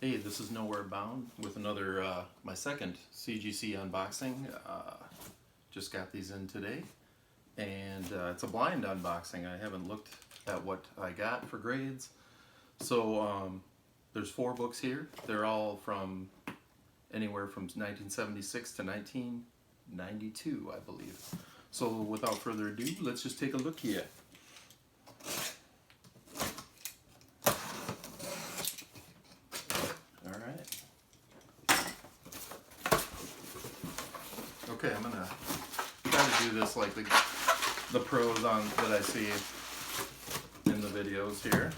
Hey, this is Nowhere Bound with another, my second CGC unboxing. Just got these in today, and it's a blind unboxing. I haven't looked at what I got for grades. So there's 4 books here. They're all from anywhere from 1976 to 1992, I believe. So without further ado, let's just take a look here. Okay, I'm gonna try to do this like the pros on that I see in the videos here.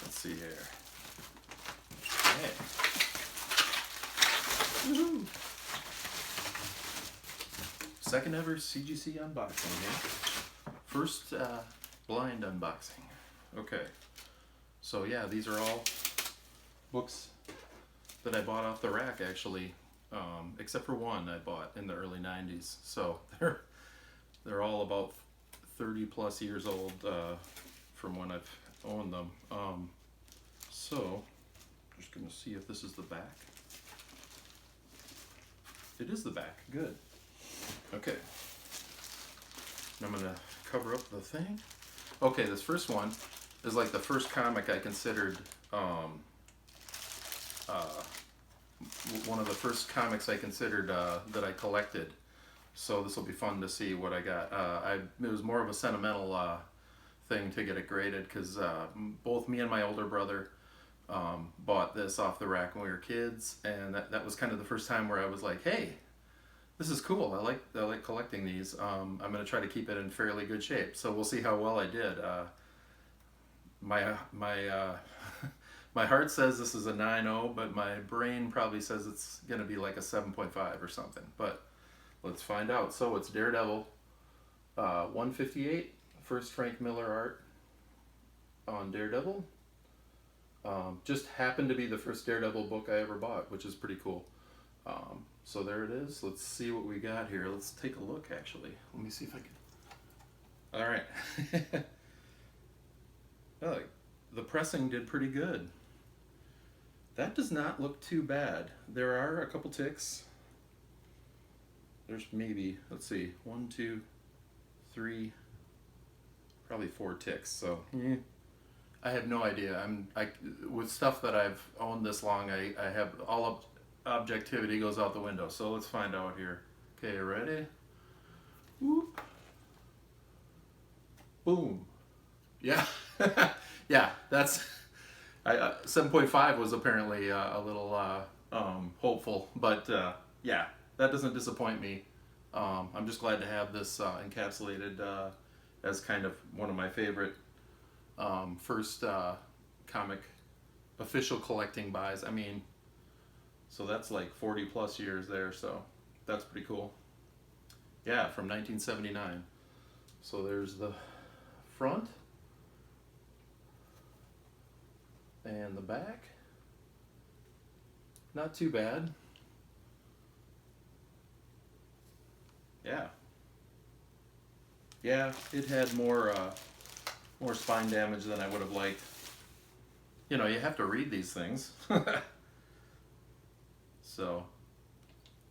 Let's see here. Okay. Woohoo! Second ever CGC unboxing here. First blind unboxing. Okay. So yeah, these are all books that I bought off the rack actually. Except for one I bought in the early 90s. So they're all about 30 plus years old from when I've owned them. So just gonna see if this is the back. It is the back, good. Okay. I'm gonna cover up the thing. Okay, this first one is like the first comic I considered one of the first comics I considered that I collected. So this will be fun to see what I got. It was more of a sentimental thing to get it graded because both me and my older brother bought this off the rack when we were kids, and that was kind of the first time where I was like, hey, this is cool. I like collecting these. I'm gonna try to keep it in fairly good shape. So we'll see how well I did. My heart says this is a 9.0, but my brain probably says it's going to be like a 7.5 or something. But let's find out. So it's Daredevil 158, first Frank Miller art on Daredevil. Just happened to be the first Daredevil book I ever bought, which is pretty cool. So there it is. Let's see what we got here. Let's take a look, actually. Let me see if I can. All right. Oh, the pressing did pretty good. That does not look too bad. There are a couple ticks. There's maybe, let's see, 1, 2, 3, probably 4 ticks. So I have no idea. With stuff that I've owned this long, I have all objectivity goes out the window. So let's find out here. Okay, ready? Whoop. Boom. Yeah. Yeah, that's 7.5 was apparently a little hopeful, but yeah, that doesn't disappoint me. I'm just glad to have this encapsulated as kind of one of my favorite first comic official collecting buys. I mean, so that's like 40 plus years there, so that's pretty cool. Yeah, from 1979. So there's the front. And the back, not too bad. Yeah, it had more spine damage than I would have liked. You know, you have to read these things. So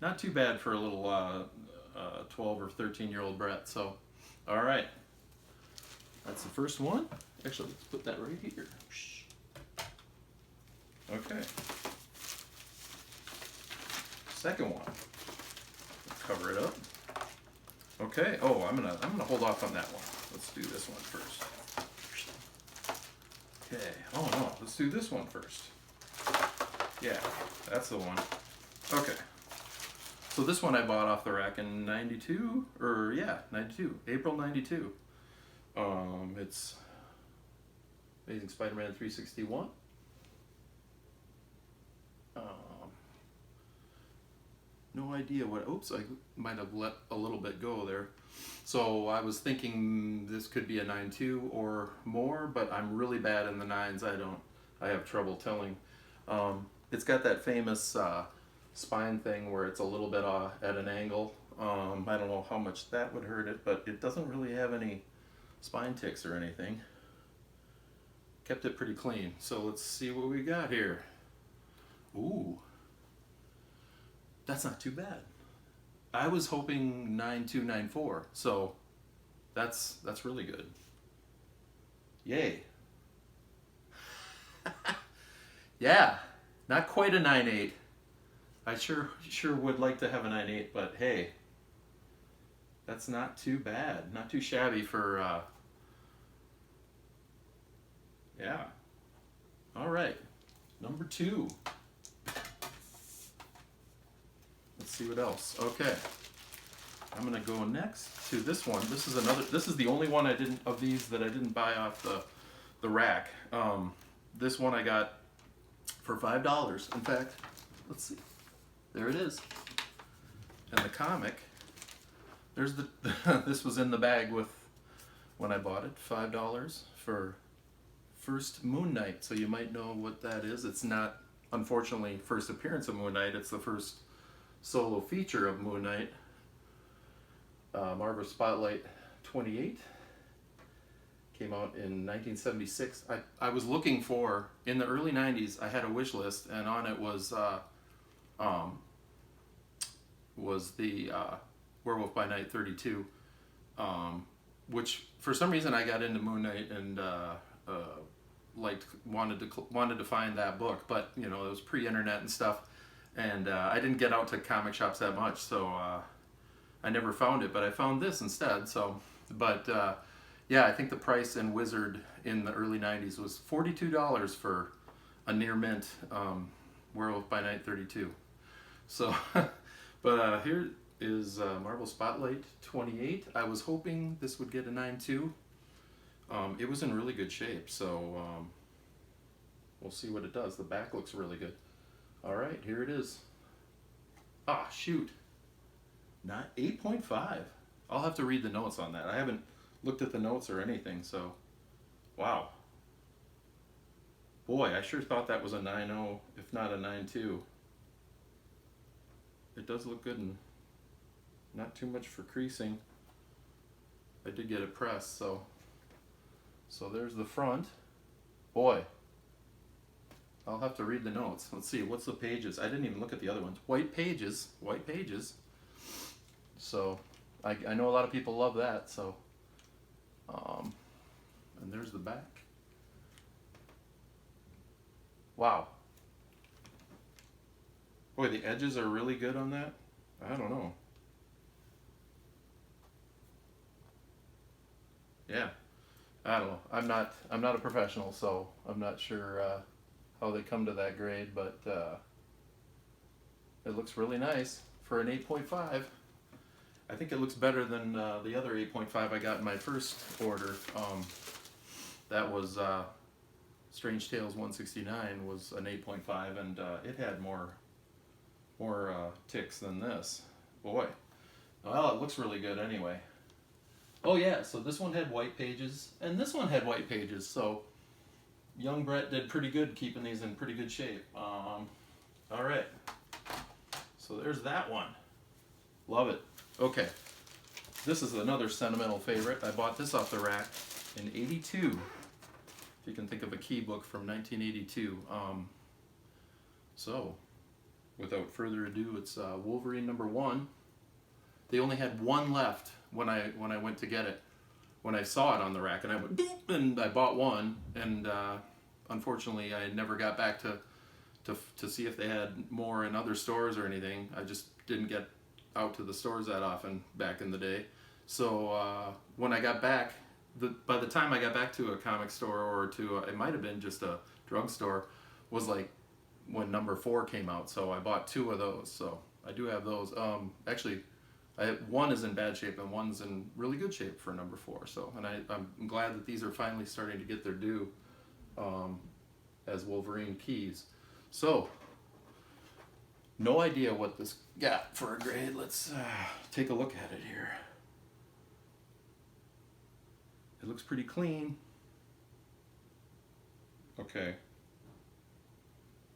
not too bad for a little 12 or 13-year-old Brett. So all right, that's the first one. Actually, let's put that right here. Okay. Second one. Let's cover it up. Okay. Oh, I'm gonna hold off on that one. Let's do this one first. Okay. Oh no, let's do this one first. Yeah, that's the one. Okay. So this one I bought off the rack in 92, or yeah, 92, April 92. It's Amazing Spider-Man 361. No idea what, oops, I might have let a little bit go there. So I was thinking this could be a 9.2 or more, but I'm really bad in the 9s. I have trouble telling. It's got that famous spine thing where it's a little bit at an angle. I don't know how much that would hurt it, but it doesn't really have any spine ticks or anything. Kept it pretty clean. So let's see what we got here. Ooh, that's not too bad. I was hoping 9294, so that's really good. Yay. Yeah, not quite a 98. I sure would like to have a 98, but hey, that's not too bad. Not too shabby for yeah. All right. Number 2. Let's see what else. Okay. I'm gonna go next to this one. This is the only one of these that I didn't buy off the rack. This one I got for $5. In fact, let's see. There it is. And the comic, there's the this was in the bag with when I bought it, $5 for First Moon Knight. So you might know what that is. It's not, unfortunately, first appearance of Moon Knight. It's the first solo feature of Moon Knight. Marvel Spotlight 28 came out in 1976. I was looking for, in the early 90s, I had a wish list, and on it was the Werewolf by Night 32, which for some reason I got into Moon Knight and wanted to find that book, but you know it was pre-internet and stuff, and I didn't get out to comic shops that much, so I never found it. But I found this instead. So, but yeah, I think the price in Wizard in the early '90s was $42 for a near mint Werewolf by Night 32. So, but here is Marvel Spotlight 28. I was hoping this would get a 9.2. It was in really good shape, so we'll see what it does. The back looks really good. All right, here it is. Ah, shoot. Not 8.5. I'll have to read the notes on that. I haven't looked at the notes or anything, so wow. Boy, I sure thought that was a 9.0, if not a 9.2. It does look good and not too much for creasing. I did get it pressed, so there's the front. Boy, I'll have to read the notes. Let's see, what's the pages? I didn't even look at the other ones. White pages. So I know a lot of people love that. So, and there's the back. Wow. Boy, the edges are really good on that. I don't know. Yeah, I don't know. I'm not a professional, so I'm not sure how they come to that grade, but it looks really nice for an 8.5. I think it looks better than the other 8.5 I got in my first order. That was Strange Tales 169 was an 8.5, and it had more ticks than this. Boy, well, it looks really good anyway. Oh yeah, so this one had white pages, and this one had white pages, so young Brett did pretty good keeping these in pretty good shape. Alright, so there's that one. Love it. Okay, this is another sentimental favorite. I bought this off the rack in 82, if you can think of a key book from 1982. So, without further ado, it's Wolverine #1. They only had one left when I went to get it. When I saw it on the rack, and I went boop, and I bought one, and unfortunately I never got back to see if they had more in other stores or anything. I just didn't get out to the stores that often back in the day. So when I got back, by the time I got back to a comic store or to it might have been just a drugstore, was like when #4 came out. So I bought 2 of those. So I do have those. Actually, one is in bad shape and one's in really good shape for #4. So, and I'm glad that these are finally starting to get their due as Wolverine keys. So, no idea what this got for a grade. Let's take a look at it here. It looks pretty clean. Okay.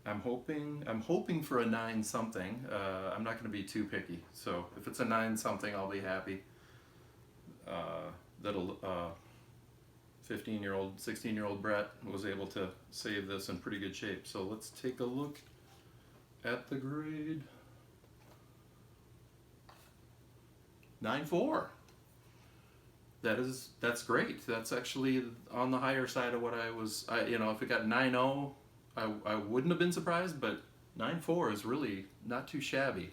I'm hoping for a 9 something. I'm not going to be too picky. So if it's a 9 something, I'll be happy. That'll 15-year-old, 16-year-old Brett was able to save this in pretty good shape. So let's take a look at the grade 9.4. That's great. That's actually on the higher side of what you know, if it got 9.0, I wouldn't have been surprised, but 9.4 is really not too shabby.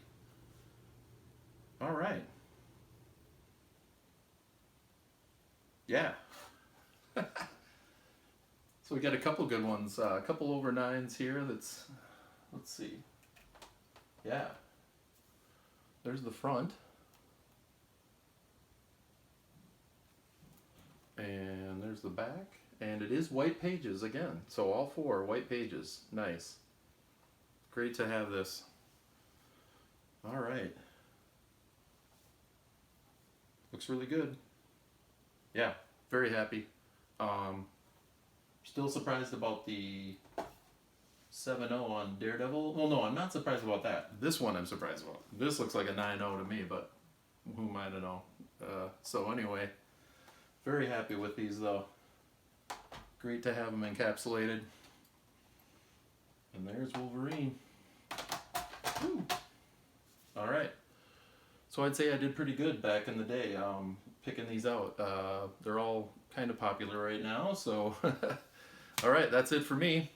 All right. Yeah. So we got a couple good ones, a couple over 9s here. Let's see. Yeah. There's the front. And there's the back. And it is white pages again. So all 4 white pages. Nice. Great to have this. All right. Looks really good. Yeah, very happy. Still surprised about the 7.0 on Daredevil. Well, no, I'm not surprised about that. This one I'm surprised about. This looks like a 9.0 to me, but who am I to know? So anyway, very happy with these though. Great to have them encapsulated. And there's Wolverine. Woo. All right. So I'd say I did pretty good back in the day picking these out. They're all kind of popular right now, so all right, that's it for me.